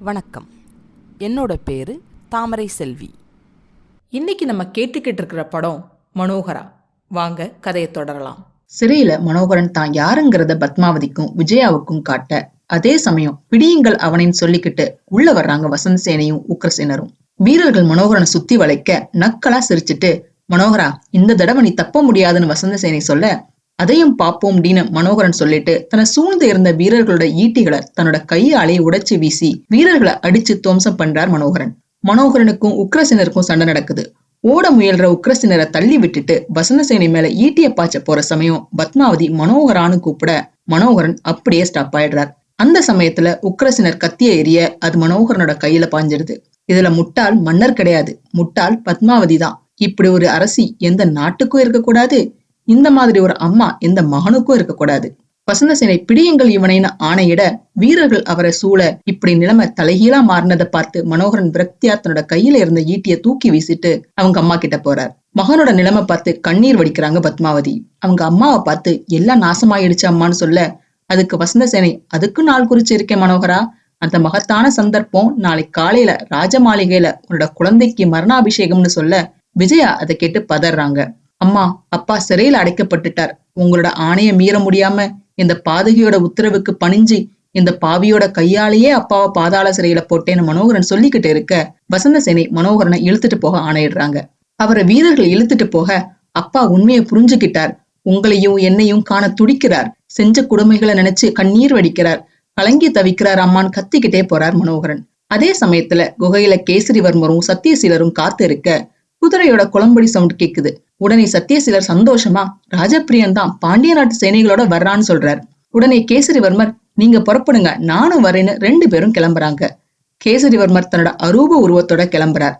வணக்கம். என்னோட பேரு தாமரை செல்வி. இன்னைக்கு நம்ம கேட்டுக்கிட்டு இருக்கிற படம் மனோகரா. வாங்க கதையை தொடரலாம். சிறையில மனோகரன் தான் யாருங்கிறத பத்மாவதிக்கும் விஜயாவுக்கும் காட்ட, அதே சமயம் பிடியுங்கள் அவனைன்னு சொல்லிக்கிட்டு உள்ள வர்றாங்க வசந்த சேனையும் உக்ரசேனரும். வீரர்கள் மனோகரனை சுத்தி வளைக்க நக்கலா சிரிச்சுட்டு, மனோகரா இந்த தடவை நீ தப்ப முடியாதுன்னு வசந்த சேனை சொல்ல, அதையும் பாப்போம் அப்படின்னு மனோகரன் சொல்லிட்டு தன்னை சூழ்ந்து இருந்த வீரர்களோட ஈட்டிகளை தன்னோட கையாலே உடைச்சு வீசி வீரர்களை அடிச்சு துவம்சம் பண்றார் மனோகரன். மனோகரனுக்கும் உக்ரசேனருக்கும் சண்டை நடக்குது. ஓட முயல்ற உக்ரசேனரை தள்ளி விட்டுட்டு வசந்த சேனை மேல ஈட்டிய பாய்ச்ச போற சமயம் பத்மாவதி மனோகரான்னு கூப்பிட மனோகரன் அப்படியே ஸ்டாப் ஆயிடுறார். அந்த சமயத்துல உக்ரசேனர் கத்திய எரிய அது மனோகரனோட கையில பாஞ்சிடுது. இதுல முட்டாள் மன்னர் கிடையாது, முட்டாள் பத்மாவதி தான். இப்படி ஒரு அரசி எந்த நாட்டுக்கும் இருக்கக்கூடாது, இந்த மாதிரி ஒரு அம்மா எந்த மகனுக்கும் இருக்கக்கூடாது. வசந்த சேனை பிடியுங்கள் இவனைன்னு ஆணையிட வீரர்கள் அவரை சூழ இப்படி நிலைமை தலைகீழா மாறினதை பார்த்து மனோகரன் விரக்தியா தன்னோட கையில இருந்த ஈட்டிய தூக்கி வீசிட்டு அவங்க அம்மா கிட்ட போறார். மகனோட நிலைமை பார்த்து கண்ணீர் வடிக்கிறாங்க பத்மாவதி. அவங்க அம்மாவை பார்த்து எல்லாம் நாசமாயிடுச்சு அம்மான்னு சொல்ல, அதுக்கு வசந்த சேனை, அதுக்கும் நாள் குறிச்சு இருக்கேன் மனோகரா, அந்த மகத்தான சந்தர்ப்பம் நாளை காலையில ராஜ மாளிகையில உன்னோட குழந்தைக்கு மரணாபிஷேகம்னு சொல்ல விஜயா அதை கேட்டு பதறாங்க. அம்மா, அப்பா சிறையில அடைக்கப்பட்டுட்டார், உங்களோட ஆணைய மீற முடியாம இந்த பாதகியோட உத்தரவுக்கு பணிஞ்சு இந்த பாவியோட கையாலேயே அப்பாவை பாதாள சிறையில போட்டேன்னு மனோகரன் சொல்லிக்கிட்டு இருக்க வசந்த சேனை மனோகரனை இழுத்துட்டு போக ஆணையிடுறாங்க. அவரை வீரர்கள் இழுத்துட்டு போக, அப்பா உண்மையை புரிஞ்சுக்கிட்டார், உங்களையும் என்னையும் காண துடிக்கிறார், செஞ்ச கொடுமைகளை நினைச்சு கண்ணீர் வடிக்கிறார், கலங்கி தவிக்கிறார் அம்மான்னு கத்திக்கிட்டே போறார் மனோகரன். அதே சமயத்துல குகையில கேசரிவர்மரும் சத்தியசீலரும் காத்து இருக்க குதிரையோட குளம்படி சவுண்ட் கேக்குது. உடனே சத்தியசீலர் சந்தோஷமா, ராஜபிரியன் தான் பாண்டிய நாட்டு சேனைகளோட வர்றான்னு சொல்றார். உடனே கேசரிவர்மர், நீங்க புறப்படுங்க, நானும் வரேன்னு 2 பேரும் கிளம்புறாங்க. கேசரிவர்மர் தன்னோட அரூப உருவத்தோட கிளம்புறார்.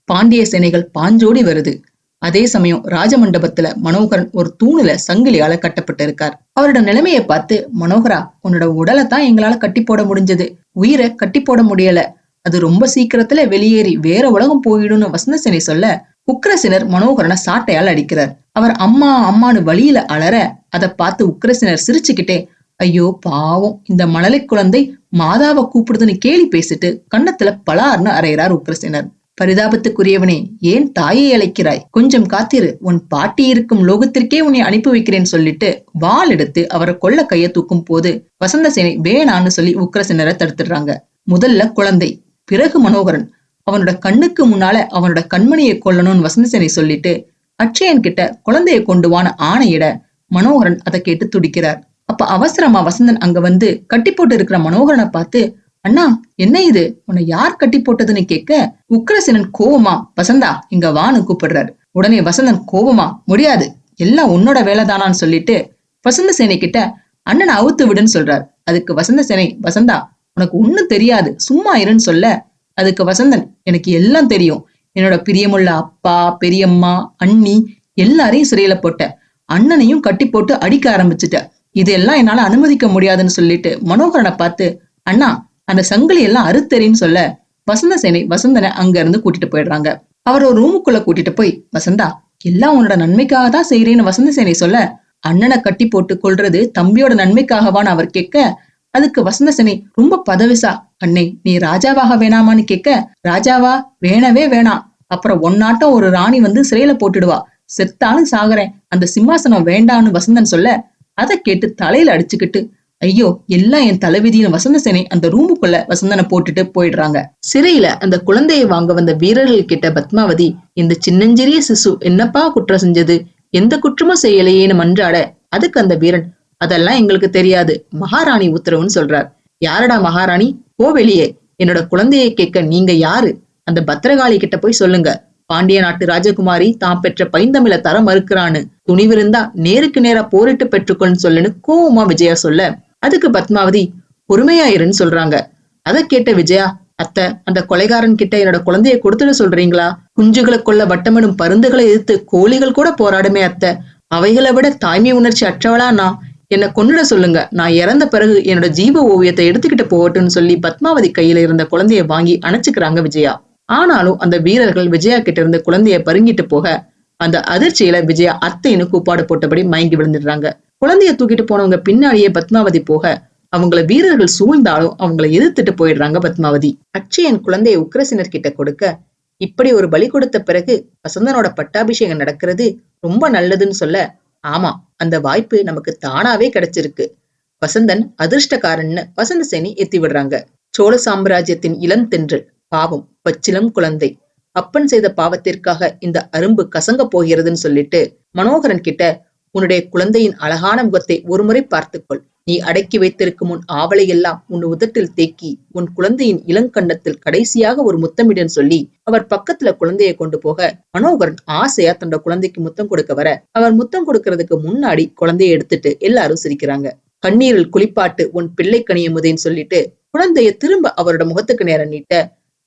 பாண்டிய சேனைகள் பாஞ்சோடி வருது. அதே சமயம் ராஜமண்டபத்துல மனோகரன் ஒரு தூணுல சங்கிலியால கட்டப்பட்டு இருக்கார். அவரோட நிலைமையை பார்த்து, மனோகரா, உன்னோட உடலை தான் எங்களால கட்டி போட முடிஞ்சது, உயிரை கட்டி போட முடியல, அது ரொம்ப சீக்கிரத்துல வெளியேறி வேற உலகம் போயிடும்னு வசந்த சேனை சொல்ல, உக்ரசேனர் மனோகரனை சாட்டையால் அடிக்கிறார். அவர் அம்மா அம்மானு வழியில அலற அதை பார்த்து உக்ரசேனர் சிரிச்சுக்கிட்டே, ஐயோ பாவம், இந்த மழலை குழந்தை மாதாவை கூப்பிடுதுன்னு கேலி பேசிட்டு கன்னத்துல பலார்னு அறையிறார் உக்ரசேனர். பரிதாபத்துக்குரியவனே, ஏன் தாயை அழைக்கிறாய், கொஞ்சம் காத்திரு, உன் பாட்டி இருக்கும் லோகத்திற்கே உன்னை அனுப்பி வைக்கிறேன்னு சொல்லிட்டு வாள் எடுத்து அவரை கொல்ல கைய தூக்கும் போது வசந்த சேனை வேணான்னு சொல்லி உக்ரசேனரை தடுத்துடுறாங்க. முதல்ல குழந்தை, பிறகு மனோகரன். அவனோட கண்ணுக்கு முன்னால அவனோட கண்மணியை கொல்லணும்னு வசந்த சேனை சொல்லிட்டு அட்சயன் கிட்ட குழந்தைய கொண்டு வான்னு ஆணையிட மனோகரன் அதை கேட்டு துடிக்கிறார். அப்ப அவசரமா வசந்தன் அங்க வந்து கட்டி போட்டு இருக்கிற மனோகரனை பார்த்து, அண்ணா என்ன இது, உன்னை யார் கட்டி போட்டதுன்னு கேட்க உக்ரசேனன் கோவமா, வசந்தா இங்க வான்னு கூப்பிடுறாரு. உடனே வசந்தன் கோவமா, முடியாது, எல்லாம் உன்னோட வேலைதானான்னு சொல்லிட்டு வசந்த சேனை கிட்ட அண்ணனை அவுத்து விடுன்னு சொல்றார். அதுக்கு வசந்த சேனை, வசந்தா உனக்கு ஒண்ணும் தெரியாது, சும்மா இருன்னு சொல்ல, அதுக்கு வசந்தன், எனக்கு எல்லாம் தெரியும், என்னோட பிரியமுள்ள அப்பா, பெரியம்மா, அண்ணி எல்லாரையும் சிறையில போட்ட, அண்ணனையும் கட்டி போட்டு அடிக்க ஆரம்பிச்சுட்ட, இதெல்லாம் என்னால அனுமதிக்க முடியாதுன்னு சொல்லிட்டு மனோகரனை பார்த்து, அண்ணா அந்த சங்கிலி எல்லாம் அறுத்தறின்னு சொல்ல வசந்த சேனை வசந்தனை அங்க இருந்து கூட்டிட்டு போயிடுறாங்க. அவர் ஒரு ரூமுக்குள்ள கூட்டிட்டு போய், வசந்தா எல்லாம் உன்னோட நன்மைக்காக தான் செய்யறேன்னு வசந்த சேனை சொல்ல, அண்ணனை கட்டி போட்டு கொள்றது தம்பியோட நன்மைக்காகவான்னு அவர் கேட்க, அதுக்கு வசந்த சேனை ரொம்ப பதவிசா, அண்ணே நீ ராஜாவாக வேணாமான்னு கேட்க, ராஜாவா, வேணவே வேணாம், அப்புறம் ஒன்னாட்டம் ஒரு ராணி வந்து சிறையில போட்டுடுவா, செத்தாலும் சாகுறேன், அந்த சிம்மாசனம் வேண்டான்னு வசந்தன் சொல்ல, அதை கேட்டு தலையில அடிச்சுக்கிட்டு, ஐயோ எல்லாம் என் தலைவிதின்னு வசந்த சேனை அந்த ரூமுக்குள்ள வசந்தனை போட்டுட்டு போயிடுறாங்க. சிறையில அந்த குழந்தையை வாங்க வந்த வீரர்கள் கிட்ட பத்மாவதி, இந்த சின்னஞ்சிறிய சிசு என்னப்பா குற்றம் செஞ்சது, எந்த குற்றமும் செய்யலையேன்னு மன்றாட, அதுக்கு அந்த வீரன், அதெல்லாம் எங்களுக்கு தெரியாது, மகாராணி உத்தரவுன்னு சொல்றார். யாரடா மகாராணி, போ வெளியே, என்னோட குழந்தையை கேட்க நீங்க யாரு, அந்த பத்திரகாளி கிட்ட போய் சொல்லுங்க, பாண்டிய நாட்டு ராஜகுமாரி தான் பெற்ற பைந்தமிழ தர மறுக்கிறான்னு, துணிவிருந்தா நேருக்கு நேரா போரிட்டு பெற்றுக்கொள்னு சொல்லுன்னு கோவமா விஜயா சொல்ல, அதுக்கு பத்மாவதி பொறுமையா இருன்னு சொல்றாங்க. அதை கேட்ட விஜயா, அத்தை அந்த கொலைகாரன் கிட்ட என்னோட குழந்தைய கொடுத்துட சொல்றீங்களா, குஞ்சுகளை கொல்ல வட்டமிடும் பருந்துகளை எதிர்த்து கோழிகள் கூட போராடுமே அத்தை, அவைகளை விட தாய்மை உணர்ச்சி அற்றவளா நான், என்னை கொன்னுட சொல்லுங்க, நான் இறந்த பிறகு என்னோட ஜீவ ஓவியத்தை எடுத்துக்கிட்டு போகட்டும்னு சொல்லி பத்மாவதி கையில இருந்த குழந்தைய வாங்கி அணைச்சுக்கிறாங்க விஜயா. ஆனாலும் அந்த வீரர்கள் விஜயா கிட்ட இருந்து குழந்தைய பருங்கிட்டு போக அந்த அதிர்ச்சியில விஜயா அத்தைன்னு கூப்பாடு போட்டபடி மயங்கி விழுந்துடுறாங்க. குழந்தைய தூக்கிட்டு போனவங்க பின்னாடியே பத்மாவதி போக அவங்கள வீரர்கள் சூழ்ந்தாலும் அவங்கள எதிர்த்துட்டு போயிடுறாங்க பத்மாவதி. அட்சயன் குழந்தையை உக்கிரசேனர் கிட்ட கொடுக்க, இப்படி ஒரு பலி கொடுத்த பிறகு வசந்தனோட பட்டாபிஷேகம் நடக்கிறது ரொம்ப நல்லதுன்னு சொல்ல, ஆமா, அந்த வாய்ப்பு நமக்கு தானாவே கிடைச்சிருக்கு. வசந்தன் அதிர்ஷ்டக்காரன்னு வசந்தசேனி ஏத்தி விடுறாங்க. சோழ சாம்ராஜ்யத்தின் இளந்தென்றல், பாவம் பச்சிலம் குழந்தை, அப்பன் செய்த பாவத்திற்காக இந்த அரும்பு கசங்க போகிறதுன்னு சொல்லிட்டு மனோகரன் கிட்ட, உன்னுடைய குழந்தையின் அழகான முகத்தை ஒருமுறை பார்த்துக்கொள். நீ அடக்கி வைத்திருக்கும் உன் ஆவலை எல்லாம் உன் உதட்டில் தேக்கி உன் குழந்தையின் இளங்கண்ணத்தில் கடைசியாக ஒரு முத்தமிடுன்னு சொல்லி அவர் பக்கத்துல குழந்தையை கொண்டு போக, மனோகரன் ஆசையா தன்னோட குழந்தைக்கு முத்தம் கொடுக்க வர, அவர் முத்தம் கொடுக்கறதுக்கு முன்னாடி குழந்தையை எடுத்துட்டு எல்லாரும் சிரிக்கிறாங்க. கண்ணீரில் குளிப்பாட்டு உன் பிள்ளை கனியமுதேன்னு சொல்லிட்டு குழந்தைய திரும்ப அவரோட முகத்துக்கு நேரம் நீட்ட,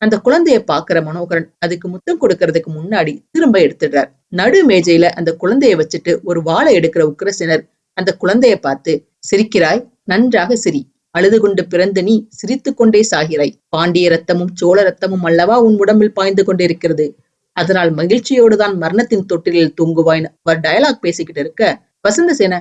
அந்த குழந்தைய பாக்குற மனோகரன் அதுக்கு முத்தம் கொடுக்கறதுக்கு முன்னாடி திரும்ப எடுத்துடுறார். நடு மேஜையில அந்த குழந்தைய வச்சுட்டு ஒரு வாழை எடுக்கிற உக்கிரசேனர் அந்த குழந்தைய பார்த்து, சிரிக்கிறாய், நன்றாக சிரி. அழுது கொண்டு பிறந்த நீ சிரித்து கொண்டே சாகிறாய். பாண்டிய ரத்தமும் சோழ ரத்தமும் அல்லவா உன் உடம்பில் பாய்ந்து கொண்டிருக்கிறது. அதனால் மகிழ்ச்சியோடுதான் மரணத்தின் தொட்டிலில் தூங்குவாய்னு அவர் டயலாக் பேசிக்கிட்டு இருக்க, வசந்தசேன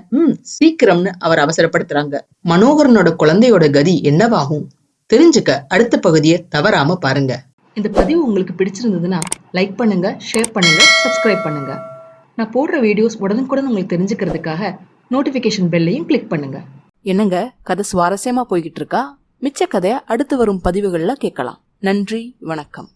சீக்கிரம்னு அவர் அவசரப்படுத்துறாங்க. மனோகரனோட குழந்தையோட கதி என்னவாகும் தெரிஞ்சுக்க அடுத்த பகுதியை தவறாம பாருங்க. இந்த பதிவு உங்களுக்கு பிடிச்சிருந்ததுன்னா லைக் பண்ணுங்க, ஷேர் பண்ணுங்க, சப்ஸ்கிரைப் பண்ணுங்க. நான் போடுற வீடியோஸ் உடனுக்குடன் உங்களுக்கு தெரிஞ்சுக்கிறதுக்காக நோட்டிபிகேஷன் பெல்லையும் கிளிக் பண்ணுங்க. என்னங்க, கதை சுவாரஸ்யமா போய்கிட்டு இருக்கா? மிச்ச கதையை அடுத்து வரும் பதிவுகள்ல கேட்கலாம். நன்றி, வணக்கம்.